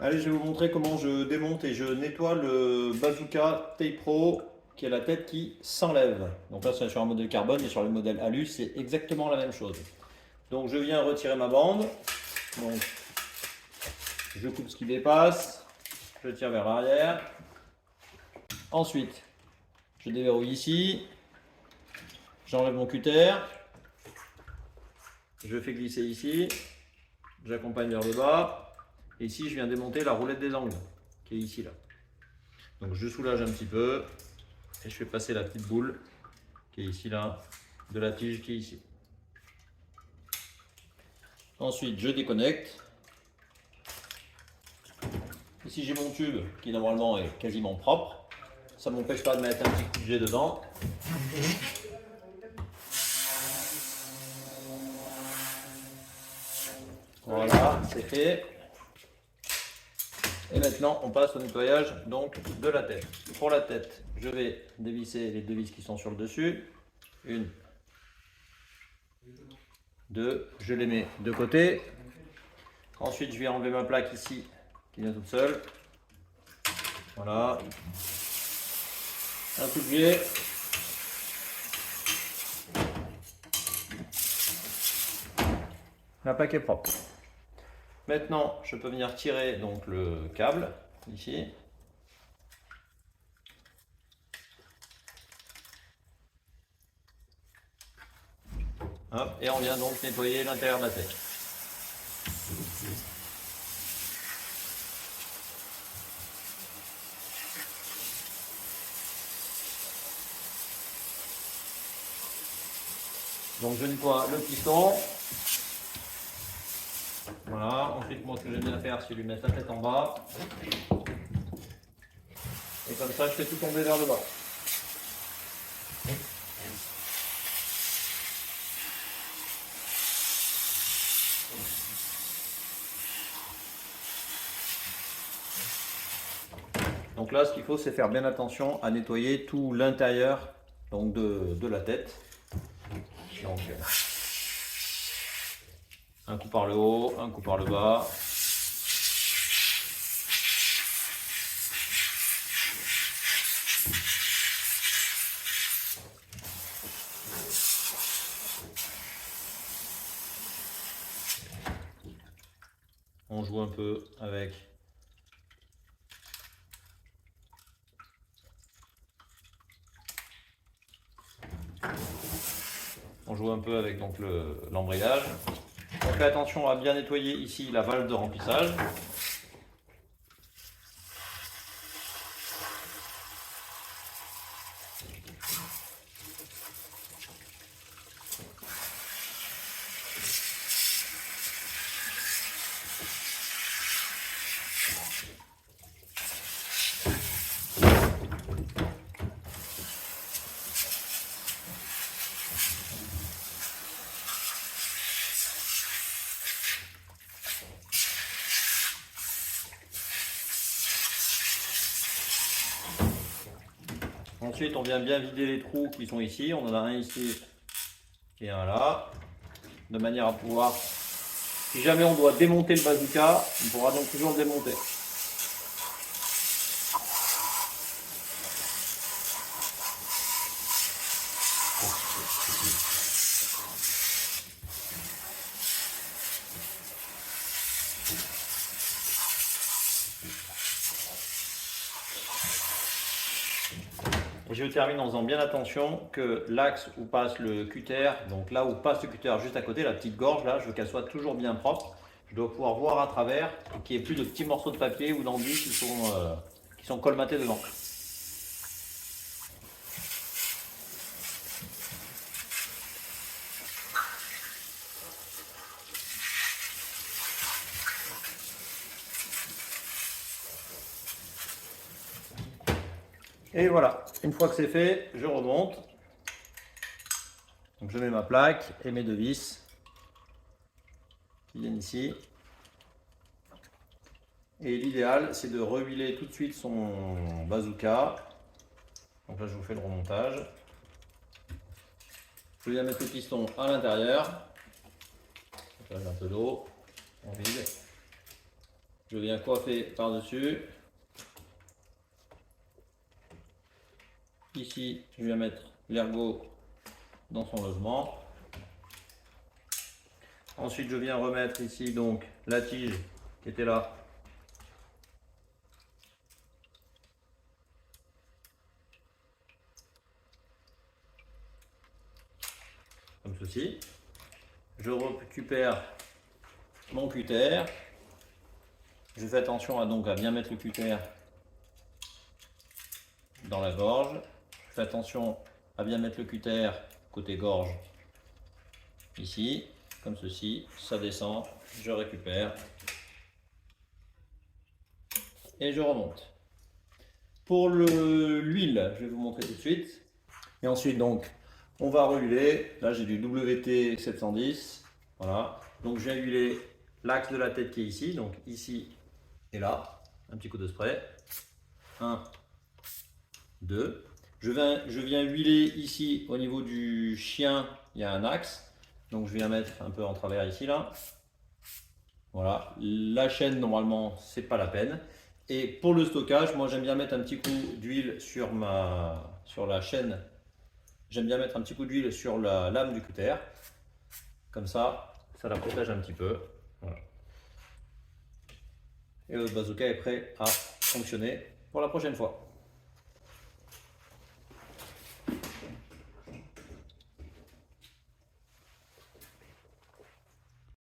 Allez, je vais vous montrer comment je démonte et je nettoie le Bazooka Tape-Pro qui est la tête qui s'enlève. Donc là, c'est sur un modèle carbone et sur le modèle Alu, c'est exactement la même chose. Donc je viens retirer ma bande. Donc je coupe ce qui dépasse. Je tire vers l'arrière. Ensuite, je déverrouille ici. J'enlève mon cutter. Je fais glisser ici. J'accompagne vers le bas. Et ici, je viens démonter la roulette des angles qui est ici là. Donc je soulage un petit peu et je fais passer la petite boule qui est ici là de la tige qui est ici. Ensuite je déconnecte. Ici j'ai mon tube qui normalement est quasiment propre. Ça ne m'empêche pas de mettre un petit coup de jet dedans. Voilà, c'est fait. Et maintenant on passe au nettoyage donc de la tête. Pour la tête, je vais dévisser les deux vis qui sont sur le dessus. Une, deux, je les mets de côté. Ensuite je vais enlever ma plaque ici qui vient toute seule. Voilà. Un coup de jet. La plaque est propre. Maintenant, je peux venir tirer donc le câble ici. Hop, et on vient donc nettoyer l'intérieur de la tête. Donc je nettoie le piston. Voilà, ensuite moi ce que j'aime bien faire c'est lui mettre la tête en bas. Et comme ça je fais tout tomber vers le bas. Donc là ce qu'il faut c'est faire bien attention à nettoyer tout l'intérieur donc de la tête. Donc un coup par le haut, un coup par le bas. On joue un peu avec donc l'embrayage. On fait attention à bien nettoyer ici la valve de remplissage. Ensuite, on vient bien vider les trous qui sont ici. On en a un ici et un là, de manière à pouvoir, si jamais on doit démonter le bazooka, on pourra donc toujours le démonter. Et je termine en faisant bien attention que l'axe où passe le cutter, donc là où passe le cutter juste à côté, la petite gorge là, je veux qu'elle soit toujours bien propre. Je dois pouvoir voir à travers, qu'il n'y ait plus de petits morceaux de papier ou d'enduit qui sont colmatés dedans. Et voilà, une fois que c'est fait, je remonte. Donc je mets ma plaque et mes deux vis qui viennent ici. Et l'idéal, c'est de rehuiler tout de suite son bazooka. Donc là, je vous fais le remontage. Je viens mettre le piston à l'intérieur. J'ai un peu d'eau, on vide. Je viens coiffer par-dessus. Ici, je viens mettre l'ergot dans son logement. Ensuite, je viens remettre ici donc la tige qui était là. Comme ceci. Je récupère mon cutter. Je fais attention à bien mettre le cutter dans la gorge. Je fais attention à bien mettre le cutter côté gorge ici, comme ceci. Ça descend, je récupère et je remonte. Pour l'huile, je vais vous montrer tout de suite. Et ensuite donc, on va rehuiler. Là j'ai du WT 710. Voilà. Donc je viens huiler l'axe de la tête qui est ici, donc ici et là. Un petit coup de spray. 1, 2. Je viens huiler ici au niveau du chien, il y a un axe. Donc je viens mettre un peu en travers ici là. Voilà. La chaîne normalement c'est pas la peine. Et pour le stockage, moi j'aime bien mettre un petit coup d'huile sur la chaîne. J'aime bien mettre un petit coup d'huile sur la lame du cutter. Comme ça la protège un petit peu. Voilà. Et votre bazooka est prêt à fonctionner pour la prochaine fois.